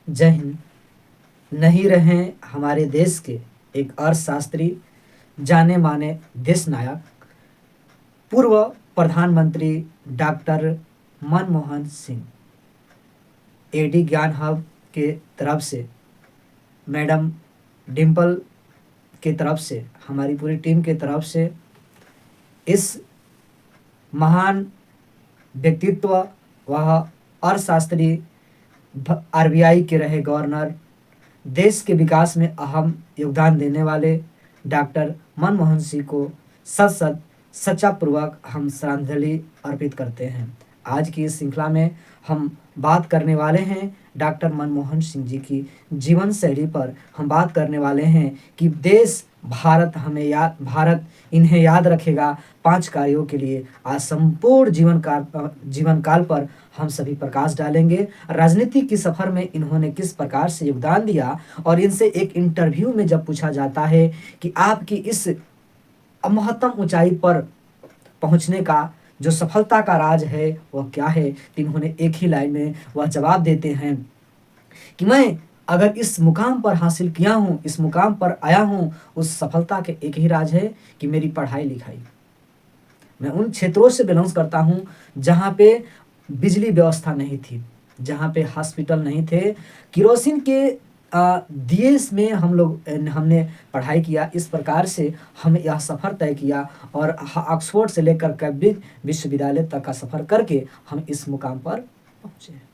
जय हिंद। नहीं रहे हमारे देश के एक अर्थशास्त्री, जाने माने देश नायक, पूर्व प्रधानमंत्री डॉक्टर मनमोहन सिंह। एडी ज्ञान हब के तरफ से, मैडम डिम्पल के तरफ से, हमारी पूरी टीम के तरफ से इस महान व्यक्तित्व, वह अर्थशास्त्री, आरबीआई के रहे गवर्नर, देश के विकास में अहम योगदान देने वाले डॉक्टर मनमोहन सिंह को सत सच्चा पूर्वक हम श्रद्धांजलि अर्पित करते हैं। आज की इस श्रृंखला में हम बात करने वाले हैं डॉक्टर मनमोहन सिंह जी की जीवन शैली पर। हम बात करने वाले हैं कि देश भारत इन्हें याद रखेगा 5 कार्यों के लिए। आज संपूर्ण जीवन काल पर हम सभी प्रकाश डालेंगे। राजनीति की सफ़र में इन्होंने किस प्रकार से योगदान दिया, और इनसे एक इंटरव्यू में जब पूछा जाता है कि आपकी इस महत्तम ऊंचाई पर पहुंचने का जो सफलता का राज है वह क्या है, तो इन्होंने एक ही लाइन में वह जवाब देते हैं कि मैं अगर इस मुकाम पर हासिल किया हूँ, इस मुकाम पर आया हूँ, उस सफलता के एक ही राज है कि मेरी पढ़ाई लिखाई। मैं उन क्षेत्रों से बिलोंग करता हूँ जहाँ पे बिजली व्यवस्था नहीं थी, जहाँ पे हॉस्पिटल नहीं थे, किरोसिन के दिए में हमने पढ़ाई किया। इस प्रकार से हम यह सफ़र तय किया और ऑक्सफोर्ड से लेकर कैम्ब्रिज विश्वविद्यालय तक का सफ़र करके हम इस मुकाम पर पहुँचे।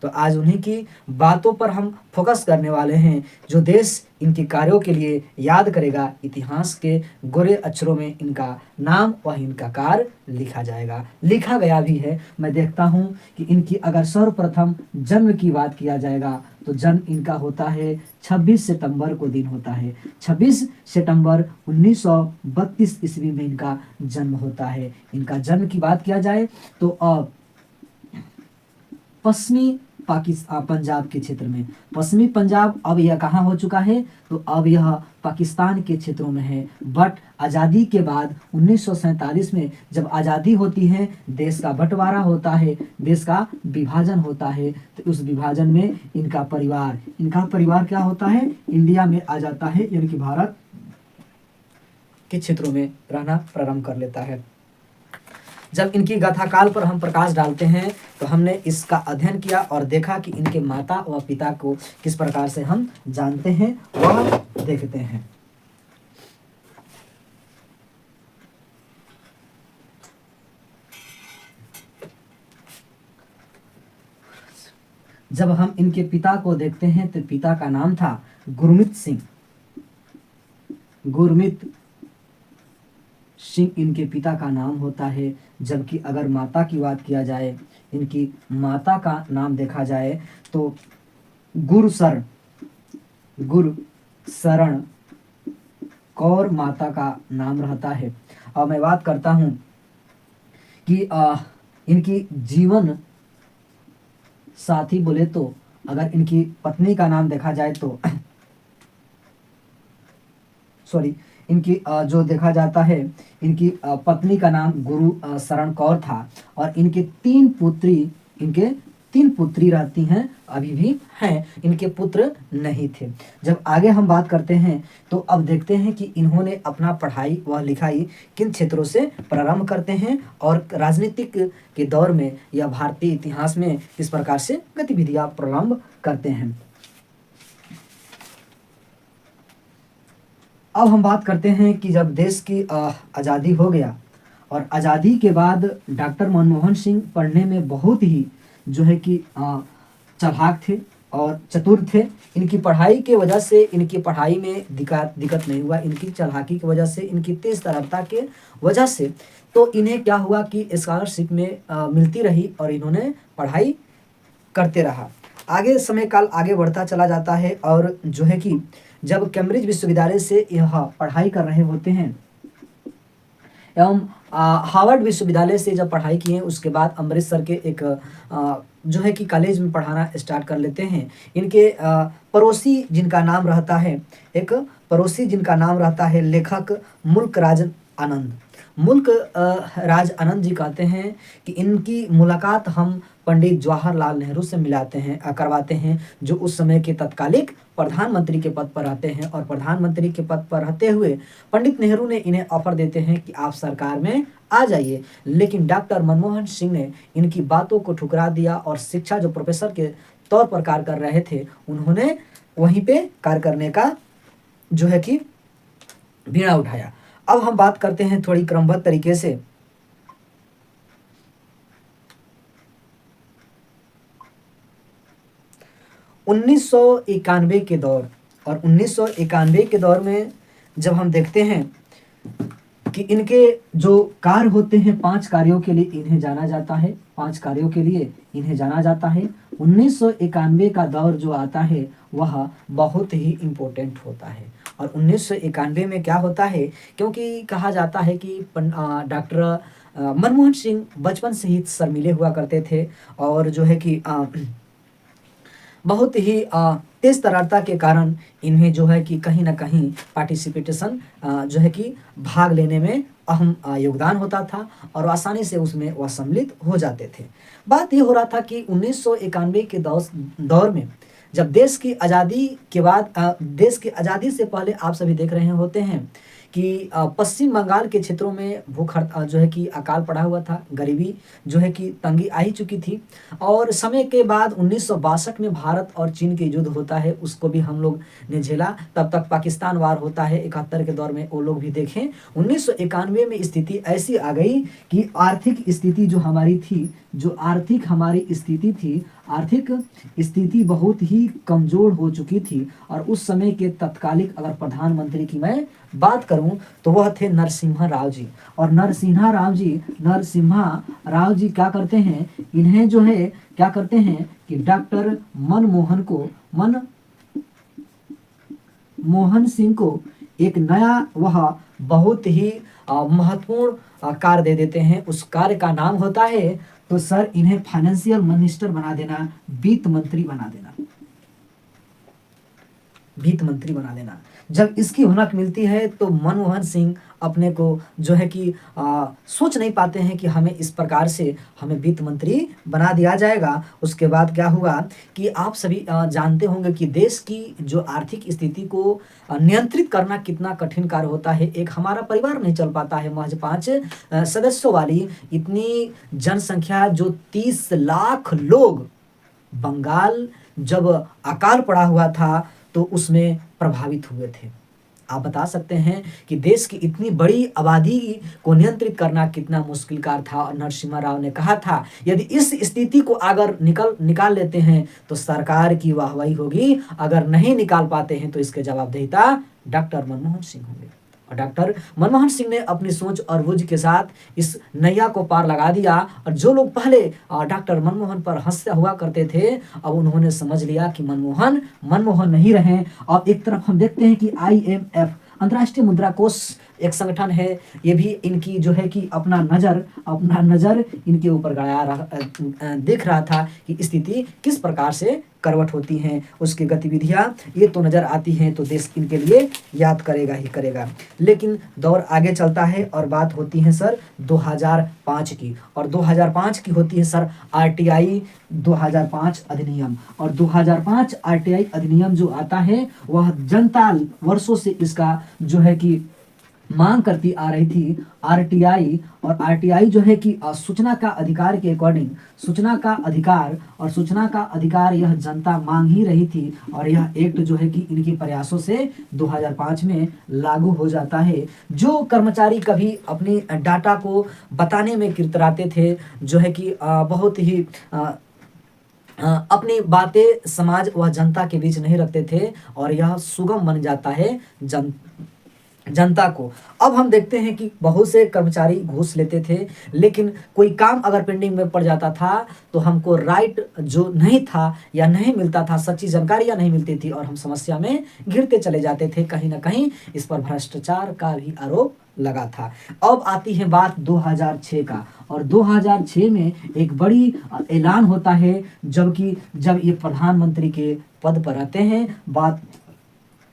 तो आज उन्हीं की बातों पर हम फोकस करने वाले हैं, जो देश इनके कार्यों के लिए याद करेगा। इतिहास के गोरे अक्षरों में इनका नाम व इनका कार्य लिखा जाएगा, लिखा गया भी है। मैं देखता हूँ कि इनकी अगर सर्वप्रथम जन्म की बात किया जाएगा तो जन्म इनका होता है 26 सितंबर को दिन होता है। 26 सितंबर 1932 ईस्वी में इनका जन्म होता है। इनका जन्म की बात किया जाए तो अब पश्चिमी पंजाब के क्षेत्र में, पश्चिमी पंजाब अब यह कहाँ हो चुका है, तो अब यह पाकिस्तान के क्षेत्रों में है। बट आज़ादी के बाद 1947 में जब आज़ादी होती है, देश का बंटवारा होता है, देश का विभाजन होता है, तो उस विभाजन में इनका परिवार क्या होता है, इंडिया में आ जाता है, यानी कि भारत के क्षेत्रों में रहना प्रारंभ कर लेता है। जब इनकी गाथाकाल पर हम प्रकाश डालते हैं तो हमने इसका अध्ययन किया और देखा कि इनके माता व पिता को किस प्रकार से हम जानते हैं, वह देखते हैं। जब हम इनके पिता को देखते हैं तो पिता का नाम था गुरमीत सिंह। इनके पिता का नाम होता है। जबकि अगर माता की बात किया जाए, इनकी माता का नाम देखा जाए तो गुरशरण कौर माता का नाम रहता है। और मैं बात करता हूँ कि इनकी जीवन साथी बोले तो अगर इनकी पत्नी का नाम देखा जाए तो इनकी जो देखा जाता है, इनकी पत्नी का नाम गुरु शरण कौर था और इनके तीन पुत्री रहती हैं, अभी भी हैं, इनके पुत्र नहीं थे। जब आगे हम बात करते हैं तो अब देखते हैं कि इन्होंने अपना पढ़ाई व लिखाई किन क्षेत्रों से प्रारंभ करते हैं और राजनीतिक के दौर में या भारतीय इतिहास में किस प्रकार से गतिविधियां प्रारंभ करते हैं। अब हम बात करते हैं कि जब देश की आज़ादी हो गया और आज़ादी के बाद डॉक्टर मनमोहन सिंह पढ़ने में बहुत ही जो है कि चालाक थे और चतुर थे। इनकी पढ़ाई के वजह से, इनकी पढ़ाई में दिक्कत नहीं हुआ, इनकी चालाकी की वजह से, इनकी तेज तर्कता के वजह से तो इन्हें क्या हुआ कि स्कॉलरशिप में मिलती रही और इन्होंने पढ़ाई करते रहा। आगे समय काल आगे बढ़ता चला जाता है और जो है कि जब कैम्ब्रिज विश्वविद्यालय से यह पढ़ाई कर रहे होते हैं एवं हार्वर्ड विश्वविद्यालय से जब पढ़ाई किए, उसके बाद अमृतसर के एक जो है कि कॉलेज में पढ़ाना स्टार्ट कर लेते हैं। इनके पड़ोसी जिनका नाम रहता है लेखक मुल्क राज आनंद। मुल्क राज आनंद जी कहते हैं कि इनकी मुलाकात हम पंडित जवाहरलाल नेहरू से मिलाते हैं करवाते हैं, जो उस समय के तत्कालिक प्रधानमंत्री के पद पर रहते हैं। और प्रधानमंत्री के पद पर रहते हुए पंडित नेहरू ने इन्हें ऑफर देते हैं कि आप सरकार में आ जाइए, लेकिन डॉक्टर मनमोहन सिंह ने इनकी बातों को ठुकरा दिया और शिक्षा जो प्रोफेसर के तौर पर कार्य कर रहे थे, उन्होंने वहीं पे कार्य करने का जो है कि बीड़ा उठाया। अब हम बात करते हैं थोड़ी क्रमबद्ध तरीके से। उन्नीस के दौर और 1991 के दौर में जब हम देखते हैं कि इनके जो कार्य होते हैं, 5 कार्यों के लिए इन्हें जाना जाता है, 5 कार्यों के लिए इन्हें जाना जाता है। 1991 का दौर जो आता है वह बहुत ही इम्पोर्टेंट होता है। और 1991 में क्या होता है, क्योंकि कहा जाता है कि डॉक्टर मनमोहन सिंह बचपन से ही शर्मीले हुआ करते थे और जो है कि बहुत ही तेज तरारता के कारण इन्हें जो है कि कहीं ना कहीं पार्टिसिपेशन जो है कि भाग लेने में अहम योगदान होता था और आसानी से उसमें वह सम्मिलित हो जाते थे। बात ये हो रहा था कि 1991 के दौर में जब देश की आज़ादी के बाद देश की आज़ादी से पहले आप सभी देख रहे होते हैं कि पश्चिम बंगाल के क्षेत्रों में भूख जो है कि अकाल पड़ा हुआ था, गरीबी जो है कि तंगी आ ही चुकी थी। और समय के बाद 1962 में भारत और चीन के युद्ध होता है, उसको भी हम लोग ने झेला। तब तक पाकिस्तान वार होता है 71 के दौर में, वो लोग भी देखें। 1991 में स्थिति ऐसी आ गई कि आर्थिक स्थिति जो हमारी थी, जो आर्थिक हमारी स्थिति थी, आर्थिक स्थिति बहुत ही कमज़ोर हो चुकी थी। और उस समय के तत्कालिक अगर प्रधानमंत्री की मैं बात करूं तो वह थे नरसिम्हा राव जी। और नरसिम्हा राव जी क्या करते हैं, इन्हें जो है क्या करते हैं कि डॉक्टर मनमोहन सिंह को एक नया वह बहुत ही महत्वपूर्ण कार्य दे देते हैं। उस कार्य का नाम होता है, तो सर इन्हें फाइनेंशियल मिनिस्टर बना देना, वित्त मंत्री बना देना, वित्त मंत्री बना देना। जब इसकी हुनक मिलती है तो मनमोहन सिंह अपने को जो है कि सोच नहीं पाते हैं कि हमें इस प्रकार से हमें वित्त मंत्री बना दिया जाएगा। उसके बाद क्या हुआ कि आप सभी जानते होंगे कि देश की जो आर्थिक स्थिति को नियंत्रित करना कितना कठिन कार्य होता है। एक हमारा परिवार नहीं चल पाता है, महज 5 सदस्यों वाली इतनी जनसंख्या, जो 30 लाख लोग, बंगाल जब अकाल पड़ा हुआ था तो उसमें प्रभावित हुए थे। आप बता सकते हैं कि देश की इतनी बड़ी आबादी को नियंत्रित करना कितना मुश्किल कार्य था। और नरसिम्हा राव ने कहा था, यदि इस स्थिति को अगर निकाल लेते हैं तो सरकार की वाहवाही होगी, अगर नहीं निकाल पाते हैं तो इसके जवाबदेहिता डॉक्टर मनमोहन सिंह होंगे। और डॉक्टर मनमोहन सिंह ने अपनी सोच और बुझ के साथ इस नैया को पार लगा दिया। और जो लोग पहले डॉक्टर मनमोहन पर हंसते हुआ करते थे, अब उन्होंने समझ लिया कि मनमोहन नहीं रहे। और एक तरफ हम देखते हैं कि IMF, अंतर्राष्ट्रीय मुद्रा कोष एक संगठन है, ये भी इनकी जो है कि अपना नज़र इनके ऊपर गड़ाया देख रहा था कि स्थिति किस प्रकार से करवट होती हैं, उसकी गतिविधियां ये तो नज़र आती हैं, तो देश इनके लिए याद करेगा ही करेगा। लेकिन दौर आगे चलता है और बात होती है सर 2005 की। और 2005 की होती है सर RTI 2005 अधिनियम। और 2005 RTI अधिनियम जो आता है वह जनता वर्षों से इसका जो है कि मांग करती आ रही थी। RTI और RTI जो है कि सूचना का अधिकार के अकॉर्डिंग, सूचना का अधिकार यह जनता मांग ही रही थी। और यह एक्ट जो है कि इनके प्रयासों से 2005 में लागू हो जाता है। जो कर्मचारी कभी अपनी डाटा को बताने में किरकिराते थे, जो है कि बहुत ही अपनी बातें समाज व जनता के बीच नहीं रखते थे, और यह सुगम बन जाता है जनता को। अब हम देखते हैं कि बहुत से कर्मचारी घूस लेते थे, लेकिन कोई काम अगर पेंडिंग में पड़ जाता था तो हमको राइट जो नहीं था या नहीं मिलता था, सच्ची जानकारियां नहीं मिलती थी और हम समस्या में घिरते चले जाते थे। कहीं ना कहीं इस पर भ्रष्टाचार का भी आरोप लगा था। अब आती है बात 2006 का। और 2006 में एक बड़ी ऐलान होता है, जब ये प्रधानमंत्री के पद पर रहते हैं। बात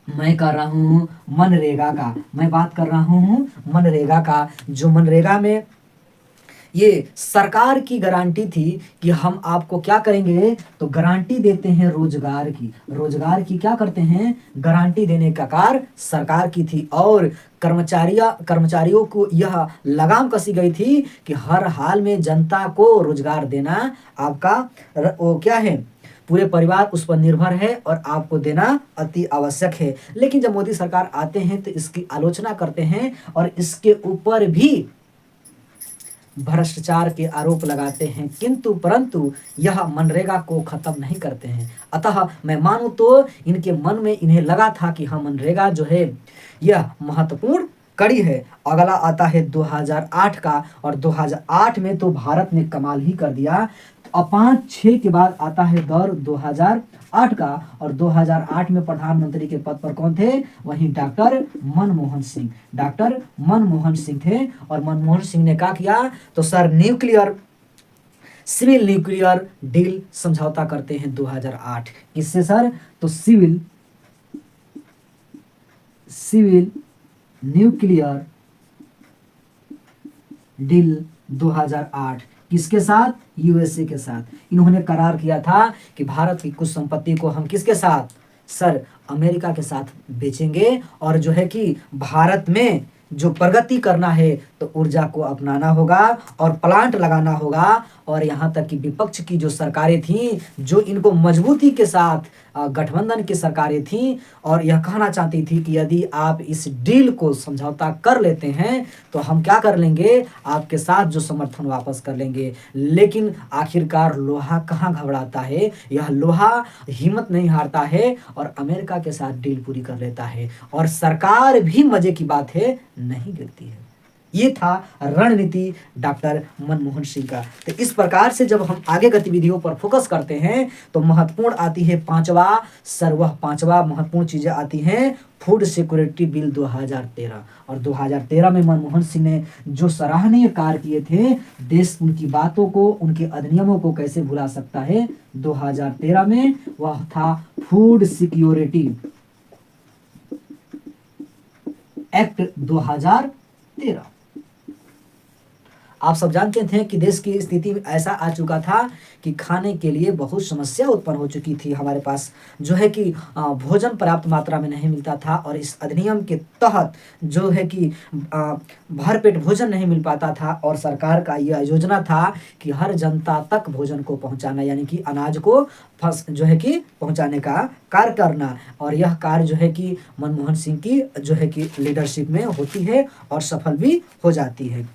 मैं कर रहा हूँ मनरेगा का, मैं बात कर रहा हूँ मनरेगा का। जो मनरेगा में ये सरकार की गारंटी थी कि हम आपको क्या करेंगे, तो गारंटी देते हैं रोजगार की, रोजगार की क्या करते हैं, गारंटी देने का कार्य सरकार की थी। और कर्मचारियों को यह लगाम कसी गई थी कि हर हाल में जनता को रोजगार देना आपका वो क्या है, पूरे परिवार उस पर निर्भर है और आपको देना अति आवश्यक है। लेकिन जब मोदी सरकार आते हैं तो इसकी आलोचना करते हैं और इसके ऊपर भी भ्रष्टाचार के आरोप लगाते हैं, किंतु परंतु यह मनरेगा को खत्म नहीं करते हैं। अतः मैं मानूं तो इनके मन में इन्हें लगा था कि हाँ मनरेगा जो है यह महत्वपूर्ण कड़ी है। अगला आता है 2008 का, और 2008 में तो भारत ने कमाल ही कर दिया। अब 5-6 के बाद आता है दौर 2008 का, और 2008 में प्रधानमंत्री के पद पर कौन थे, वहीं डॉक्टर मनमोहन सिंह, डॉक्टर मनमोहन सिंह थे। और मनमोहन सिंह ने क्या किया, तो सर सिविल न्यूक्लियर डील समझौता करते हैं 2008 किससे सर, तो सिविल न्यूक्लियर डील 2008 किसके साथ, यूएसए के साथ। इन्होंने करार किया था कि भारत की कुछ संपत्ति को हम किसके साथ, सर अमेरिका के साथ बेचेंगे, और जो है कि भारत में जो प्रगति करना है तो ऊर्जा को अपनाना होगा और प्लांट लगाना होगा। और यहाँ तक कि विपक्ष की जो सरकारें थीं, जो इनको मजबूती के साथ गठबंधन की सरकारें थीं, और यह कहना चाहती थी कि यदि आप इस डील को समझौता कर लेते हैं तो हम क्या कर लेंगे, आपके साथ जो समर्थन वापस कर लेंगे। लेकिन आखिरकार लोहा कहाँ घबराता है, यह लोहा हिम्मत नहीं हारता है और अमेरिका के साथ डील पूरी कर लेता है, और सरकार भी मजे की बात है नहीं गिरती है। ये था रणनीति डॉक्टर मनमोहन सिंह का। तो इस प्रकार से जब हम आगे गतिविधियों पर फोकस करते हैं तो महत्वपूर्ण आती है पांचवा महत्वपूर्ण चीजें आती हैं फूड सिक्योरिटी बिल 2013। और 2013 में मनमोहन सिंह ने जो सराहनीय कार्य किए थे, देश उनकी बातों को, उनके अधिनियमों को कैसे भुला सकता है। 2013 में वह था फूड सिक्योरिटी एक्ट 2013। आप सब जानते थे कि देश की स्थिति ऐसा आ चुका था कि खाने के लिए बहुत समस्या उत्पन्न हो चुकी थी। हमारे पास जो है कि भोजन पर्याप्त मात्रा में नहीं मिलता था, और इस अधिनियम के तहत जो है कि भरपेट भोजन नहीं मिल पाता था। और सरकार का यह योजना था कि हर जनता तक भोजन को पहुंचाना, यानी कि अनाज को जो है कि पहुंचाने का कार्य करना। और यह कार्य जो है कि मनमोहन सिंह की जो है कि लीडरशिप में होती है और सफल भी हो जाती है।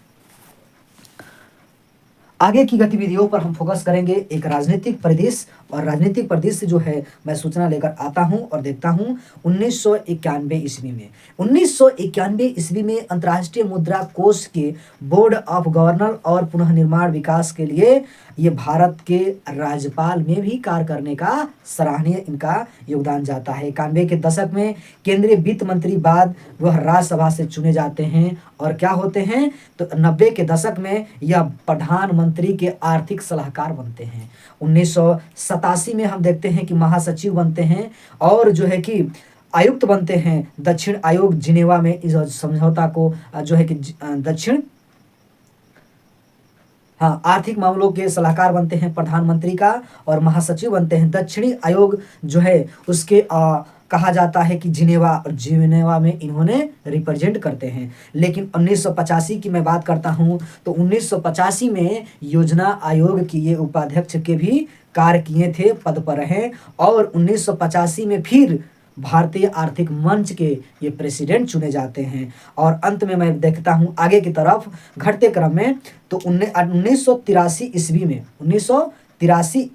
आगे की गतिविधियों पर हम फोकस करेंगे एक राजनीतिक परिदृश्य, और राजनीतिक परिदृश्य जो है मैं सूचना लेकर आता हूं और देखता हूं 1991 ईस्वी में। 1991 ईस्वी में अंतर्राष्ट्रीय मुद्रा कोष के बोर्ड ऑफ गवर्नर और पुनः निर्माण विकास के लिए ये भारत के राज्यपाल में भी कार्य करने का सराहनीय इनका योगदान जाता है। 91 के दशक में केंद्रीय वित्त मंत्री बाद वह राज्यसभा से चुने जाते हैं, और क्या होते हैं, तो 90 के दशक में यह प्रधानमंत्री के आर्थिक सलाहकार बनते हैं। 1987 में हम देखते हैं कि महासचिव बनते हैं, और जो है कि आयुक्त बनते हैं दक्षिण आयोग जिनेवा में। इस समझौता को जो है कि आर्थिक मामलों के सलाहकार बनते हैं प्रधानमंत्री का, और महासचिव बनते हैं दक्षिणी आयोग जो है उसके कहा जाता है कि जिनेवा में इन्होंने रिप्रेजेंट करते हैं। लेकिन 1985 की मैं बात करता हूं तो 1985 में योजना आयोग की ये उपाध्यक्ष के भी कार्य किए थे, पद पर रहे। और 1985 में फिर भारतीय आर्थिक मंच के ये प्रेसिडेंट चुने जाते हैं। और अंत में मैं देखता हूं आगे की तरफ घटते क्रम में, तो 1983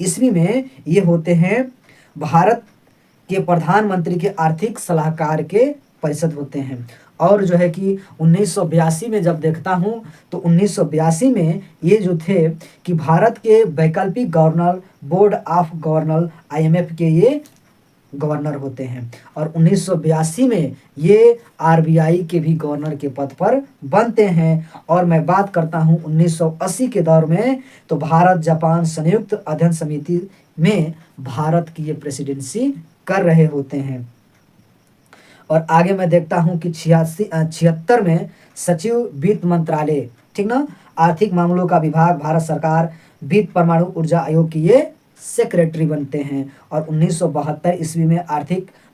ईस्वी में ये होते हैं भारत के प्रधानमंत्री के आर्थिक सलाहकार के परिषद होते हैं। और जो है कि 1982 में जब देखता हूं तो 1982 में ये जो थे कि भारत के वैकल्पिक governor, board of governor IMF के ये गवर्नर होते हैं। और 1982 में ये RBI के भी गवर्नर के पद पर बनते हैं। और मैं बात करता हूं 1980 के दौर में, तो भारत जापान संयुक्त अध्ययन समिति में भारत की ये प्रेसिडेंसी कर रहे होते हैं। और आगे मैं देखता हूँ कि 76 में सचिव वित्त मंत्रालय, ठीक ना, आर्थिक मामलों का विभाग, भारत सरकार, वित्त परमाणु ऊर्जा आयोग की ये सेक्रेटरी बनते हैं। और 1972 ईस्वी में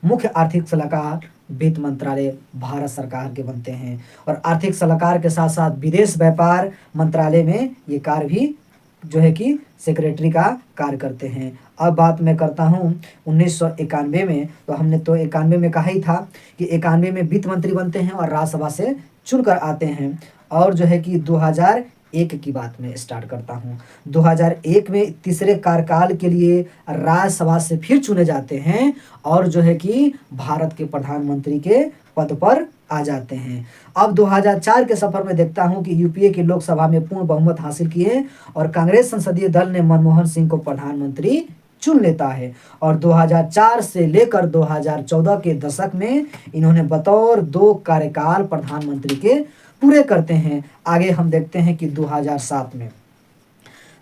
मुख्य आर्थिक सलाहकार वित्त मंत्रालय भारत सरकार के बनते हैं। और आर्थिक सलाहकार के साथ साथ विदेश व्यापार मंत्रालय में ये कार्य भी जो है कि सेक्रेटरी का कार्य करते हैं। अब बात मैं करता हूँ 1991 में, तो हमने तो 91 में कहा ही था कि 91 में वित्त मंत्री बनते हैं और राज्यसभा से चुनकर आते हैं। और जो है कि 2001 की बात में स्टार्ट करता हूँ। 2001 में तीसरे कार्यकाल के लिए राज्यसभा से फिर चुने जाते हैं और जो है कि भारत के प्रधानमंत्री के पद पर आ जाते हैं। अब 2004 के सफर में देखता हूं कि यूपीए की लोकसभा में पूर्ण बहुमत हासिल किए और कांग्रेस संसदीय दल ने मनमोहन सिंह को प्रधानमंत्री चुन लेता है। और 2004 से लेकर 2014 के दशक में इन्होंने बतौर 2 कार्यकाल प्रधानमंत्री के पूरे करते हैं। आगे हम देखते हैं कि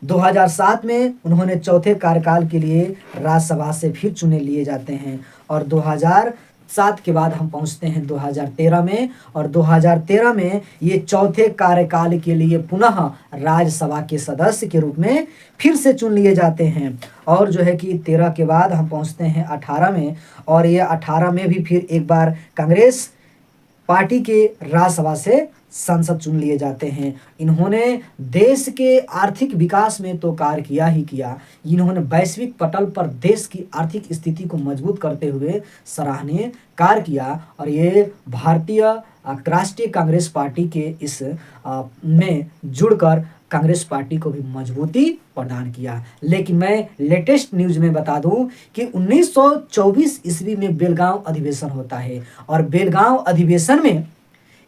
2007 में उन्होंने चौथे कार्यकाल के लिए राज्यसभा से फिर चुने लिए जाते हैं। और 2007 के बाद हम पहुंचते हैं 2013 में, और 2013 में ये चौथे कार्यकाल के लिए पुनः राज्यसभा के सदस्य के रूप में फिर से चुन लिए जाते हैं। और जो है कि 13 के बाद हम पहुंचते हैं 18 में, और ये 18 में भी फिर एक बार कांग्रेस पार्टी के राज्यसभा से सांसद चुन लिए जाते हैं। इन्होंने देश के आर्थिक विकास में तो कार्य किया ही किया, इन्होंने वैश्विक पटल पर देश की आर्थिक स्थिति को मजबूत करते हुए सराहनीय कार्य किया। और ये भारतीय राष्ट्रीय कांग्रेस पार्टी के इस में जुड़कर कांग्रेस पार्टी को भी मजबूती प्रदान किया। लेकिन मैं लेटेस्ट न्यूज में बता दूं कि 1924 ईस्वी में बेलगांव अधिवेशन होता है, और बेलगांव अधिवेशन में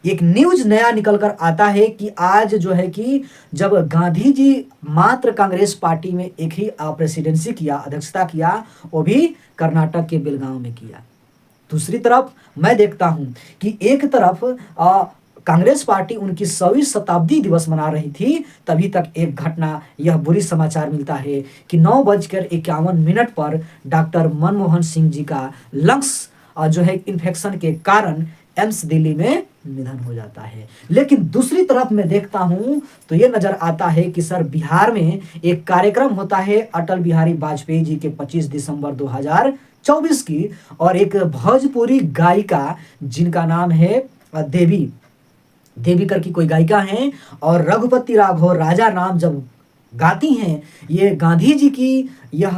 एक न्यूज नया निकल कर आता है कि आज जो है कि जब गांधी जी मात्र कांग्रेस पार्टी में एक ही प्रेसिडेंसी किया, अध्यक्षता किया, वो भी कर्नाटक के बेलगांव में किया। दूसरी तरफ मैं देखता हूं कि एक तरफ कांग्रेस पार्टी उनकी 100वीं शताब्दी दिवस मना रही थी, तभी तक एक घटना, यह बुरी समाचार मिलता है कि 9:51 पर डॉक्टर मनमोहन सिंह जी का लंग्स जो है इन्फेक्शन के कारण एम्स दिल्ली में निधन हो जाता है। लेकिन दूसरी तरफ मैं देखता हूं तो ये नजर आता है कि सर बिहार में एक कार्यक्रम होता है अटल बिहारी वाजपेयी जी के 25 दिसंबर 2024 की, और एक भोजपुरी गायिका जिनका नाम है देवी करके कोई गायिका हैं, और रघुपति राघव राजा नाम जब गाती हैं ये गांधी जी की यह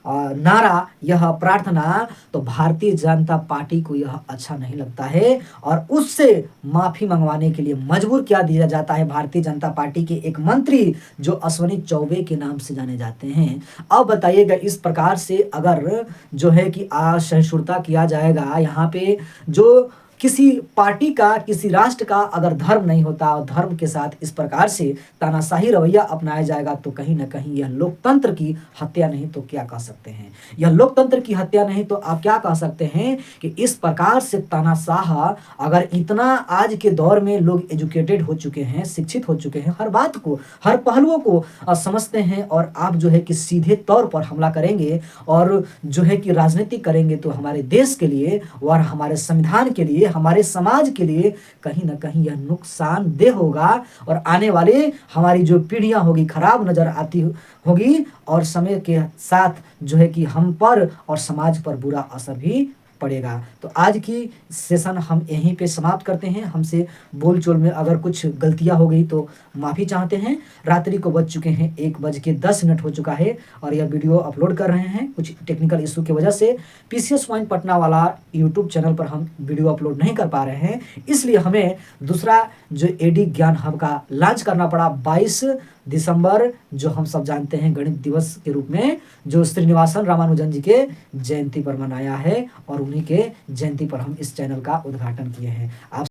नारा, यह प्रार्थना, तो भारतीय जनता पार्टी को यह अच्छा नहीं लगता है और उससे माफी मंगवाने के लिए मजबूर किया दिया जाता है भारतीय जनता पार्टी के एक मंत्री जो अश्वनी चौबे के नाम से जाने जाते हैं। अब बताइएगा, इस प्रकार से अगर जो है कि असहिष्णुता किया जाएगा, यहाँ पे जो किसी पार्टी का, किसी राष्ट्र का अगर धर्म नहीं होता और धर्म के साथ इस प्रकार से तानाशाही रवैया अपनाया जाएगा, तो कहीं ना कहीं यह लोकतंत्र की हत्या नहीं तो क्या कह सकते हैं, यह लोकतंत्र की हत्या नहीं तो आप क्या कह सकते हैं कि इस प्रकार से तानाशाह, अगर इतना आज के दौर में लोग एजुकेटेड हो चुके हैं, शिक्षित हो चुके हैं, हर बात को, हर पहलुओं को समझते हैं, और आप जो है कि सीधे तौर पर हमला करेंगे और जो है कि राजनीति करेंगे, तो हमारे देश के लिए और हमारे संविधान के लिए, हमारे समाज के लिए कहीं ना कहीं यह नुकसानदेह होगा, और आने वाले हमारी जो पीढ़ियां होगी खराब नजर आती होगी, और समय के साथ जो है कि हम पर और समाज पर बुरा असर भी पड़ेगा। तो आज की सेशन हम यहीं पे समाप्त करते हैं। हमसे बोलचोल में अगर कुछ गलतियां हो गई तो माफ़ी चाहते हैं। रात्रि को बज चुके हैं 1:10 हो चुका है, और यह वीडियो अपलोड कर रहे हैं। कुछ टेक्निकल इशू की वजह से पीसीएस पॉइंट पटना वाला यूट्यूब चैनल पर हम वीडियो अपलोड नहीं कर पा रहे हैं, इसलिए हमें दूसरा जो एडी ज्ञान हब का लॉन्च करना पड़ा 22 दिसंबर, जो हम सब जानते हैं गणित दिवस के रूप में, जो श्रीनिवासन रामानुजन जी के जयंती पर मनाया है, और उन्हीं के जयंती पर हम इस चैनल का उद्घाटन किए हैं। आप